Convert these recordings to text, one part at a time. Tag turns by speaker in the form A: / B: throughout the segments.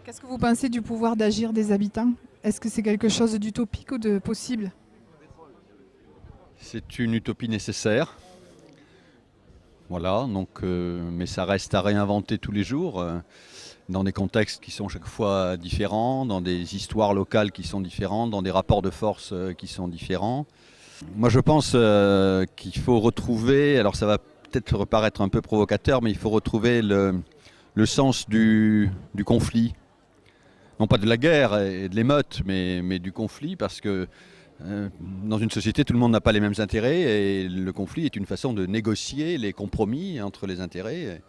A: Qu'est-ce que vous pensez du pouvoir d'agir des habitants? Est-ce que c'est quelque chose d'utopique ou de possible?
B: C'est une utopie nécessaire. Voilà, donc, mais ça reste à réinventer tous les jours, dans des contextes qui sont chaque fois différents, dans des histoires locales qui sont différentes, dans des rapports de force qui sont différents. Moi je pense qu'il faut retrouver, alors ça va peut-être paraître un peu provocateur, mais il faut retrouver le sens du conflit. Non pas de la guerre et de l'émeute, mais du conflit, parce que dans une société, tout le monde n'a pas les mêmes intérêts et le conflit est une façon de négocier les compromis entre les intérêts.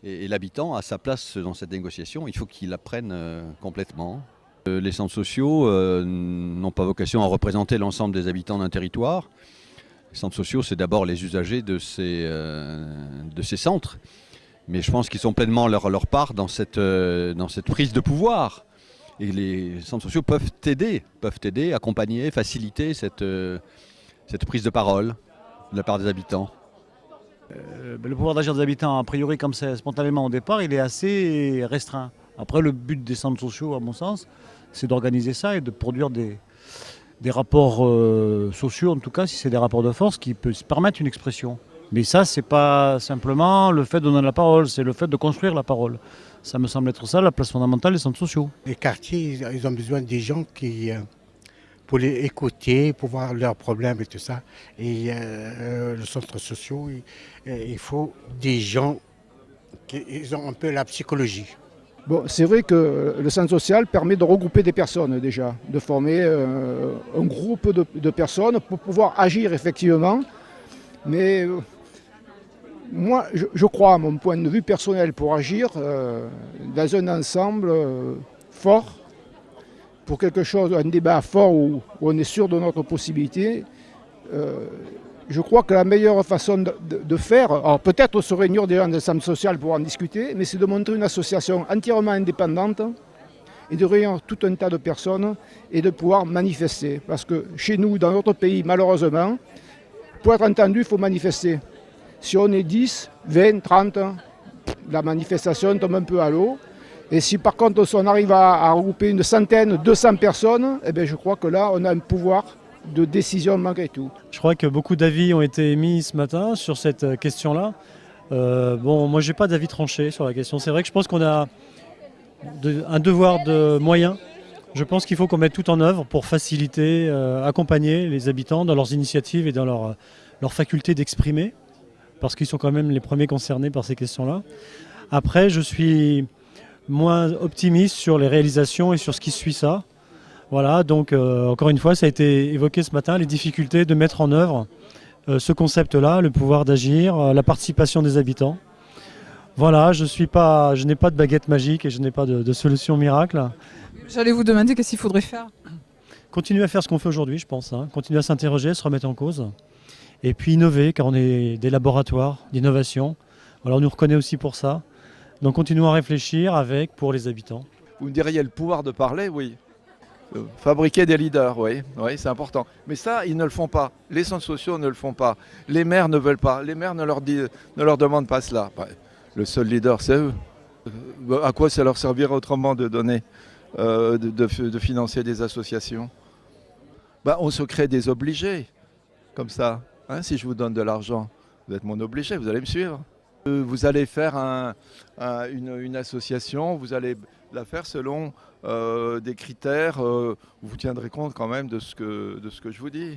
B: Et l'habitant a sa place dans cette négociation, il faut qu'il la prenne complètement. Les centres sociaux n'ont pas vocation à représenter l'ensemble des habitants d'un territoire. Les centres sociaux, c'est d'abord les usagers de ces centres. Mais je pense qu'ils sont pleinement leur part dans cette prise de pouvoir. Et les centres sociaux peuvent aider, accompagner, faciliter cette prise de parole de la part des habitants.
C: Le pouvoir d'agir des habitants, a priori, comme c'est spontanément au départ, il est assez restreint. Après, le but des centres sociaux, à mon sens, c'est d'organiser ça et de produire des rapports sociaux, en tout cas, si c'est des rapports de force, qui peuvent se permettre une expression. Mais ça, c'est pas simplement le fait de donner la parole, c'est le fait de construire la parole. Ça me semble être ça, la place fondamentale des centres sociaux.
D: Les quartiers, ils ont besoin des gens pour les écouter, pour voir leurs problèmes et tout ça. Et le centre social, il faut des gens qui ils ont un peu la psychologie.
E: Bon, c'est vrai que le centre social permet de regrouper des personnes déjà, de former un groupe de personnes pour pouvoir agir effectivement. Mais moi, je crois, à mon point de vue personnel, pour agir dans un ensemble fort, pour quelque chose, un débat fort où on est sûr de notre possibilité, je crois que la meilleure façon de faire, alors peut-être se réunir des gens de centre social pour en discuter, mais c'est de monter une association entièrement indépendante et de réunir tout un tas de personnes et de pouvoir manifester. Parce que chez nous, dans notre pays, malheureusement, pour être entendu, il faut manifester. Si on est 10, 20, 30, la manifestation tombe un peu à l'eau. Et si par contre on arrive à regrouper une centaine, 200 personnes, eh bien, je crois que là on a un pouvoir de décision malgré tout.
F: Je crois que beaucoup d'avis ont été émis ce matin sur cette question-là. Moi j'ai pas d'avis tranché sur la question. C'est vrai que je pense qu'on a un devoir de moyens. Je pense qu'il faut qu'on mette tout en œuvre pour faciliter, accompagner les habitants dans leurs initiatives et dans leur faculté d'exprimer, parce qu'ils sont quand même les premiers concernés par ces questions-là. Après, je suis moins optimiste sur les réalisations et sur ce qui suit ça. Voilà, donc encore une fois, ça a été évoqué ce matin, les difficultés de mettre en œuvre ce concept-là, le pouvoir d'agir, la participation des habitants. Voilà, je n'ai pas de baguette magique et je n'ai pas de solution miracle.
A: J'allais vous demander qu'est-ce qu'il faudrait faire.
F: Continuer à faire ce qu'on fait aujourd'hui, je pense. Continuer à s'interroger, se remettre en cause. Et puis innover, car on est des laboratoires d'innovation. Voilà, on nous reconnaît aussi pour ça. Donc continuons à réfléchir pour les habitants.
G: Vous me diriez le pouvoir de parler, oui. Fabriquer des leaders, oui, c'est important. Mais ça, ils ne le font pas. Les centres sociaux ne le font pas. Les maires ne veulent pas. Les maires ne leur demandent pas cela. Le seul leader, c'est eux. À quoi ça leur servirait autrement de donner, de financer des associations? On se crée des obligés, comme ça. Si je vous donne de l'argent, vous êtes mon obligé, vous allez me suivre. Vous allez faire une association, vous allez la faire selon des critères où vous tiendrez compte quand même de ce que je vous dis.